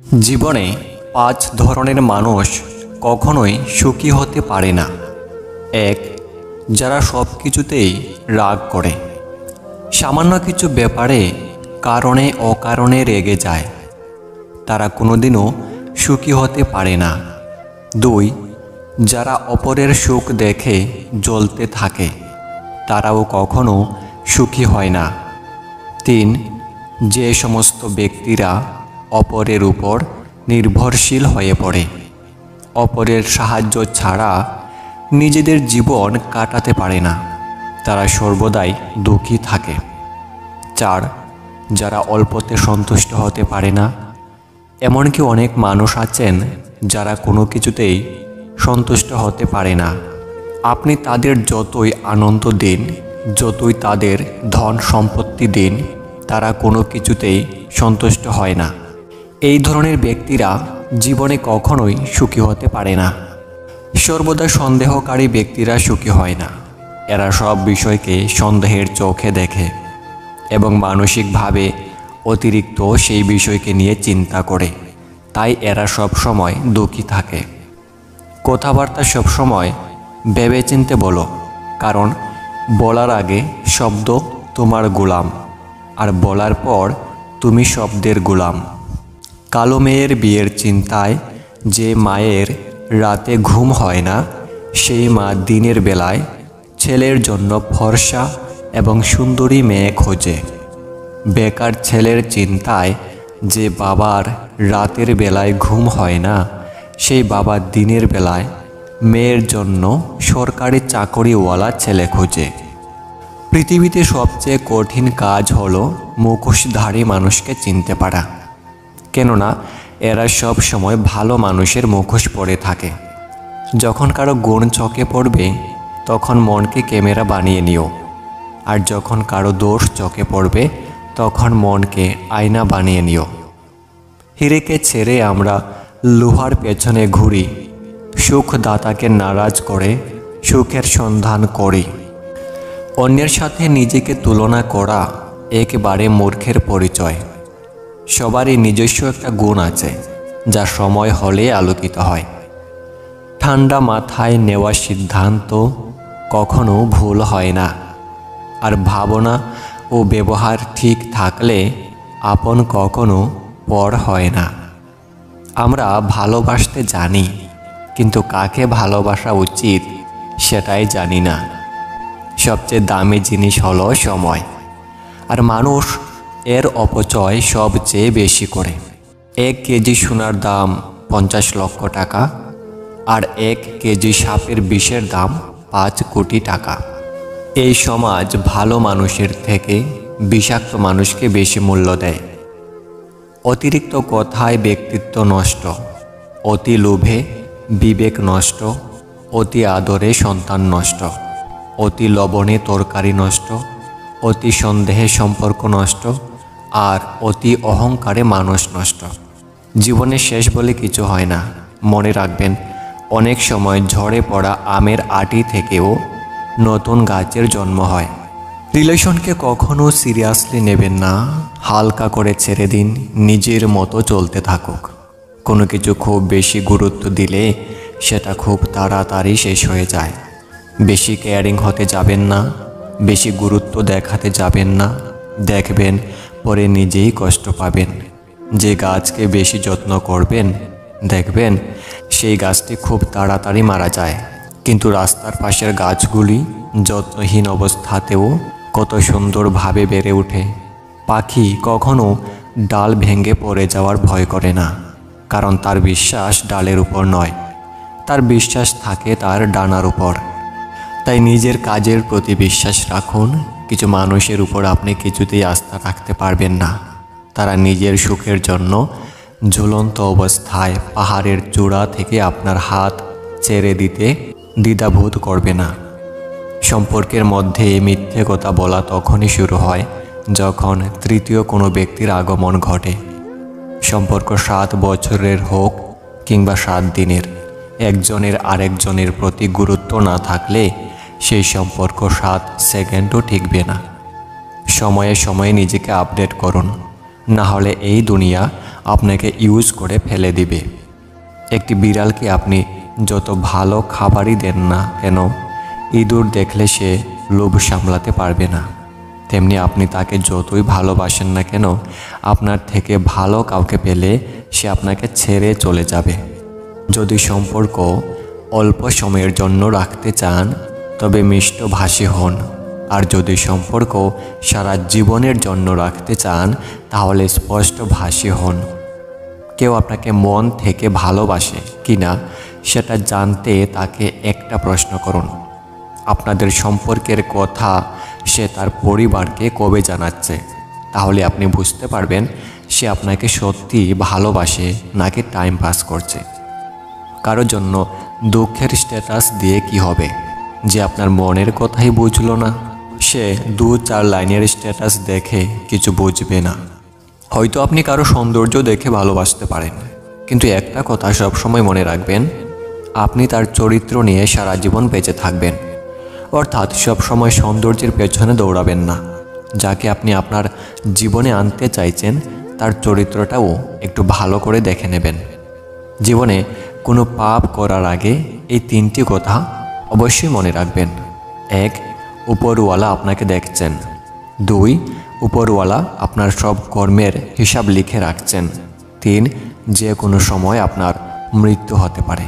জীবনে ৫ ধরনের মানুষ কখনোই সুখী হতে পারে না। ১. যারা সব কিছুতেই রাগ করে, সামান্য কিছু ব্যাপারে কারণে অকারণে রেগে যায়, তারা কোনোদিনও সুখী হতে পারে না। ২. যারা অপরের সুখ দেখে জ্বলতে থাকে, তারাও কখনো সুখী হয় না। ৩. যে সমস্ত ব্যক্তিরা অপরের উপর নির্ভরশীল হয়ে পড়ে, অপরের সাহায্য ছাড়া নিজেদের জীবন কাটাতে পারে না, তারা সর্বদাই দুঃখী থাকে। ৪. যারা অল্পতে সন্তুষ্ট হতে পারে না, এমনকি অনেক মানুষ আছেন যারা কোনো কিছুতেই সন্তুষ্ট হতে পারে না। আপনি তাদের যতই আনন্দ দিন, যতই তাদের ধন সম্পত্তি দিন, তারা কোনো কিছুতেই সন্তুষ্ট হয় না। এই ধরনের ব্যক্তিরা জীবনে কখনোই সুখী হতে পারে না। সর্বদা সন্দেহকারী ব্যক্তিরা সুখী হয় না। এরা সব বিষয়কে সন্দেহের চোখে দেখে এবং মানসিকভাবে অতিরিক্ত সেই বিষয়কে নিয়ে চিন্তা করে, তাই এরা সব সময় দুঃখী থাকে। কথাবার্তা সবসময় ভেবেচিন্তে বলো, কারণ বলার আগে শব্দ তোমার গোলাম, আর বলার পর তুমি শব্দের গোলাম। কালো মেয়ের বিয়ের চিন্তায় যে মায়ের রাতে ঘুম হয় না, সেই মা দিনের বেলায় ছেলের জন্য ফর্সা এবং সুন্দরী মেয়ে খোঁজে। বেকার ছেলের চিন্তায় যে বাবার রাতের বেলায় ঘুম হয় না, সেই বাবা দিনের বেলায় মেয়ের জন্য সরকারি চাকরিওয়ালা ছেলে খোঁজে। পৃথিবীতে সবচেয়ে কঠিন কাজ হলো মুখোশধারী মানুষকে চিনতে পারা, কেননা এরা সব সময় ভালো মানুষের মুখোশ পরে থাকে। যখন কারো গুণ চোখে পড়বে, তখন মনকে ক্যামেরা বানিয়ে নিও, আর যখন কারো দোষ চোখে পড়বে, তখন মনকে আয়না বানিয়ে নিও। হিরেকে ছেড়ে আমরা লোহার পেছনে ঘুরি, সুখদাতাকে নারাজ করে সুখের সন্ধান করি। অন্যের সাথে নিজেকে তুলনা করা একেবারে মূর্খের পরিচয়। সবারই নিজস্ব একটা গুণ আছে, যা সময় হলে আলোকিত হয়। ঠান্ডা মাথায় নেওয়া সিদ্ধান্ত কখনো ভুল হয় না, আর ভাবনা ও ব্যবহার ঠিক থাকলে আপন কখনো পর হয় না। আমরা ভালোবাসতে জানি, কিন্তু কাকে ভালোবাসা উচিত সেটাই জানি না। সবচেয়ে দামি জিনিস হলো সময়, আর মানুষ এর অপচয় সবচেয়ে বেশি করে। 1 কেজি সোনার দাম 50 লক্ষ টাকা, আর 1 কেজি সাপের বিষের দাম 5 কোটি টাকা। এই সমাজ ভালো মানুষের থেকে বিষাক্ত মানুষকে বেশি মূল্য দেয়। অতিরিক্ত কথায় ব্যক্তিত্ব নষ্ট, অতি লোভে বিবেক নষ্ট, অতি আদরে সন্তান নষ্ট, অতি লবণে তরকারি নষ্ট, অতি সন্দেহে সম্পর্ক নষ্ট, আর অতি অহংকারে মানুষ নষ্ট। জীবনে শেষ বলে কিছু হয় না। মনে রাখবেন, অনেক সময় ঝরে পড়া আমের আটি থেকেও নতুন গাছের জন্ম হয়। রিলেশনকে কখনো সিরিয়াসলি নেবেন না, হালকা করে ছেড়ে দিন, নিজের মতো চলতে থাকুক। কোনো কিছু খুব বেশি গুরুত্ব দিলে সেটা খুব তাড়াতাড়ি শেষ হয়ে যায়। বেশি কেয়ারিং হতে যাবেন না, বেশি গুরুত্ব দেখাতে যাবেন না, দেখবেন পরে নিজেই কষ্ট পাবেন। যে গাছকে বেশি যত্ন করবেন, দেখবেন সেই গাছটি খুব তাড়াতাড়ি মারা যায়। কিন্তু রাস্তার পাশের গাছগুলি যত্নহীন অবস্থাতেও কত সুন্দরভাবে বেড়ে ওঠে। পাখি কখনো ডাল ভেঙে পড়ে যাওয়ার ভয় করে না, কারণ তার বিশ্বাস ডালের উপর নয়, তার বিশ্বাস থাকে তার ডানার উপর। তাই নিজের কাজের প্রতি বিশ্বাস রাখুন। কিছু মানুষের উপর আপনি কিছুতেই আস্থা রাখতে পারবেন না। তারা নিজের সুখের জন্য ঝুলন্ত অবস্থায় পাহাড়ের চূড়া থেকে আপনার হাত ছেড়ে দিতে দ্বিধাবোধ করবে না। সম্পর্কের মধ্যে মিথ্যে কথা বলা তখনই শুরু হয় যখন তৃতীয় কোনো ব্যক্তির আগমন ঘটে। সম্পর্ক 7 বছরের হোক কিংবা 7 দিনের, একজনের আরেকজনের প্রতি গুরুত্ব না থাকলে সেই সম্পর্ক 7 সেকেন্ডও টিকবে না। সময়ে সময়ে নিজেকে আপডেট করুন, না হলে এই দুনিয়া আপনাকে ইউজ করে ফেলে দিবে। একটি বিড়ালকে আপনি যত ভালো খাবারই দেন না কেন, ইঁদুর দেখলে সে লোভ সামলাতে পারবে না। তেমনি আপনি তাকে যতই ভালোবাসেন না কেন, আপনার থেকে ভালো কাউকে পেলে সে আপনাকে ছেড়ে চলে যাবে। যদি সম্পর্ক অল্প সময়ের জন্য রাখতে চান তবে মিষ্টভাষী হন, আর যদি সম্পর্ক সারা জীবনের জন্য রাখতে চান তাহলে স্পষ্টভাষী হন। কেউ আপনাকে মন থেকে ভালোবাসে কিনা সেটা জানতে তাকে একটা প্রশ্ন করুন। আপনাদের সম্পর্কের কথা সে তার পরিবারকে কবে জানাচ্ছে, তাহলে আপনি বুঝতে পারবেন সে আপনাকে সত্যি ভালোবাসে নাকি টাইম পাস করছে। কারোর জন্য দুঃখের স্ট্যাটাস দিয়ে কি হবে, যে আপনার মনের কথাই বুঝলো না। সে 2-4 লাইনের স্ট্যাটাস দেখে কিছু বুঝবে না। হয়তো আপনি কারো সৌন্দর্য দেখে ভালোবাসতে পারেন, কিন্তু একটা কথা সবসময় মনে রাখবেন, আপনি তার চরিত্র নিয়ে সারা জীবন বেঁচে থাকবেন। অর্থাৎ সবসময় সৌন্দর্যের পেছনে দৌড়াবেন না। যাকে আপনি আপনার জীবনে আনতে চাইছেন তার চরিত্রটাও একটু ভালো করে দেখে নেবেন। জীবনে কোনো পাপ করার আগে এই 3টি কথা অবশ্যই মনে রাখবেন। 1. উপরওয়ালা আপনাকে দেখছেন। 2. উপরওয়ালা আপনার সব কর্মের হিসাব লিখে রাখছেন। 3. যে কোনো সময় আপনার মৃত্যু হতে পারে।